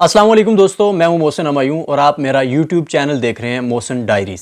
अस्सलाम वालेकुम दोस्तों, मैं हूं मोहसिन हमायूं और आप मेरा यूट्यूब चैनल देख रहे हैं मोहसिन डायरीज।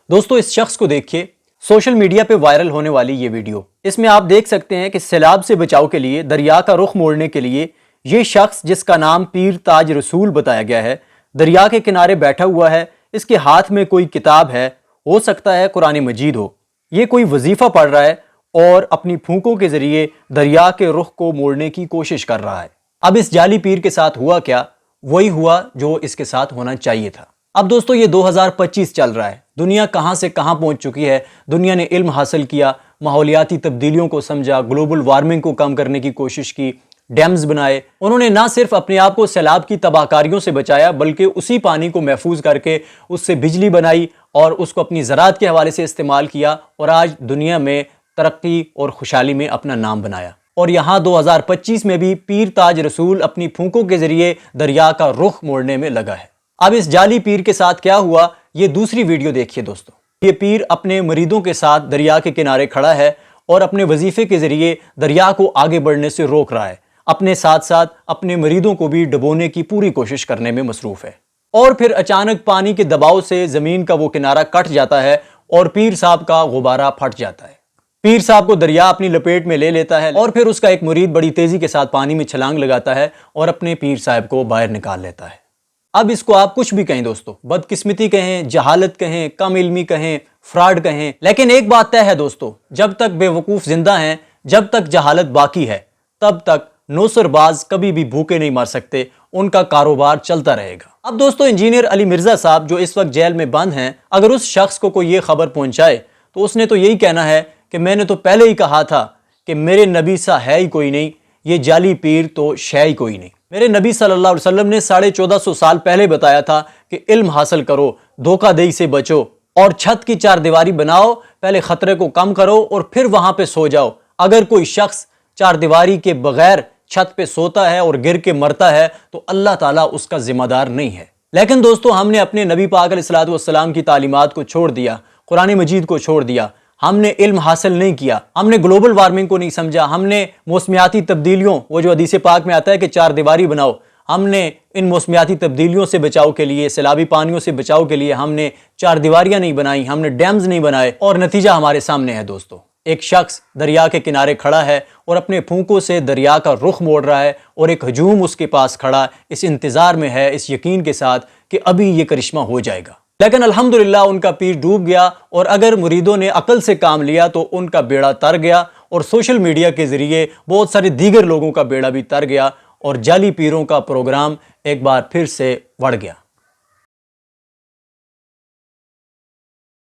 दोस्तों, इस शख्स को देखिए, सोशल मीडिया पे वायरल होने वाली ये वीडियो। इसमें आप देख सकते हैं कि सैलाब से बचाव के लिए दरिया का रुख मोड़ने के लिए ये शख्स, जिसका नाम पीर ताज रसूल बताया गया है, दरिया के किनारे बैठा हुआ है। इसके हाथ में कोई किताब है, हो सकता है कुरान मजीद हो। ये कोई वजीफा पढ़ रहा है और अपनी फूंकों के जरिए दरिया के रुख को मोड़ने की कोशिश कर रहा है। अब इस जाली पीर के साथ हुआ क्या? वही हुआ जो इसके साथ होना चाहिए था। अब दोस्तों, ये 2025 चल रहा है। दुनिया कहां से कहां पहुंच चुकी है। दुनिया ने इल्म हासिल किया, माहौलियाती तब्दीलियों को समझा, ग्लोबल वार्मिंग को कम करने की कोशिश की, डैम्स बनाए। उन्होंने ना सिर्फ अपने आप को सैलाब की तबाहकारियों से बचाया, बल्कि उसी पानी को महफूज करके उससे बिजली बनाई और उसको अपनी ज़राअत के हवाले से इस्तेमाल किया और आज दुनिया में तरक्की और खुशहाली में अपना नाम बनाया। और यहाँ 2025 में भी पीर ताज रसूल अपनी फूंकों के जरिए दरिया का रुख मोड़ने में लगा है। अब इस जाली पीर के साथ क्या हुआ, ये दूसरी वीडियो देखिए दोस्तों। ये पीर अपने मरीदों के साथ दरिया के किनारे खड़ा है और अपने वजीफे के जरिए दरिया को आगे बढ़ने से रोक रहा है। अपने साथ साथ अपने मरीदों को भी डुबोने की पूरी कोशिश करने में मसरूफ है। और फिर अचानक पानी के दबाव से जमीन का वो किनारा कट जाता है और पीर साहब का गुब्बारा फट जाता है। पीर साहब को दरिया अपनी लपेट में ले लेता है और फिर उसका एक मुरीद बड़ी तेजी के साथ पानी में छलांग लगाता है और अपने पीर साहब को बाहर निकाल लेता है। अब इसको आप कुछ भी कहें दोस्तों, बदकिस्मती कहें, जहालत कहें, कम इल्मी कहें, फ्रॉड कहें, लेकिन एक बात तय है दोस्तों, जब तक बेवकूफ जिंदा हैं, जब तक जहालत बाकी है, तब तक नौसरबाज कभी भी भूखे नहीं मर सकते। उनका कारोबार चलता रहेगा। अब दोस्तों, इंजीनियर अली मिर्जा साहब जो इस वक्त जेल में बंद हैं, अगर उस शख्स को कोई ये खबर पहुंचाए तो उसने तो यही कहना है कि मैंने तो पहले ही कहा था कि मेरे नबी सा है ही कोई नहीं, ये जाली पीर तो शै ही कोई नहीं। मेरे नबी सल्लल्लाहु अलैहि वसल्लम ने 1450 साल पहले बताया था कि इल्म हासिल करो, धोखाधड़ी से बचो और छत की चार दीवारी बनाओ। पहले खतरे को कम करो और फिर वहां पे सो जाओ। अगर कोई शख्स चार दीवारी के बगैर छत पे सोता है और गिर के मरता है तो अल्लाह ताला उसका जिम्मेदार नहीं है। लेकिन दोस्तों, हमने अपने नबी पाक अलैहिस्सलातु वस्सलाम की तालीमात को छोड़ दिया, कुरान मजीद को छोड़ दिया। हमने इल्म हासिल नहीं किया, हमने ग्लोबल वार्मिंग को नहीं समझा, हमने मौसमियाती तब्दीलियों, वो जो हदीस पाक में आता है कि चार दीवारी बनाओ, हमने इन मौसमियाती तब्दीलियों से बचाव के लिए, सैलाबी पानियों से बचाव के लिए हमने चार दीवारियां नहीं बनाई, हमने डैम्स नहीं बनाए। और नतीजा हमारे सामने है दोस्तों। एक शख्स दरिया के किनारे खड़ा है और अपने फूंकों से दरिया का रुख मोड़ रहा है और एक हजूम उसके पास खड़ा इस इंतजार में है, इस यकीन के साथ कि अभी ये करिश्मा हो जाएगा। लेकिन अल्हम्दुलिल्लाह उनका पीर डूब गया और अगर मुरीदों ने अकल से काम लिया तो उनका बेड़ा तर गया और सोशल मीडिया के जरिए बहुत सारे दीगर लोगों का बेड़ा भी तर गया और जाली पीरों का प्रोग्राम एक बार फिर से बढ़ गया।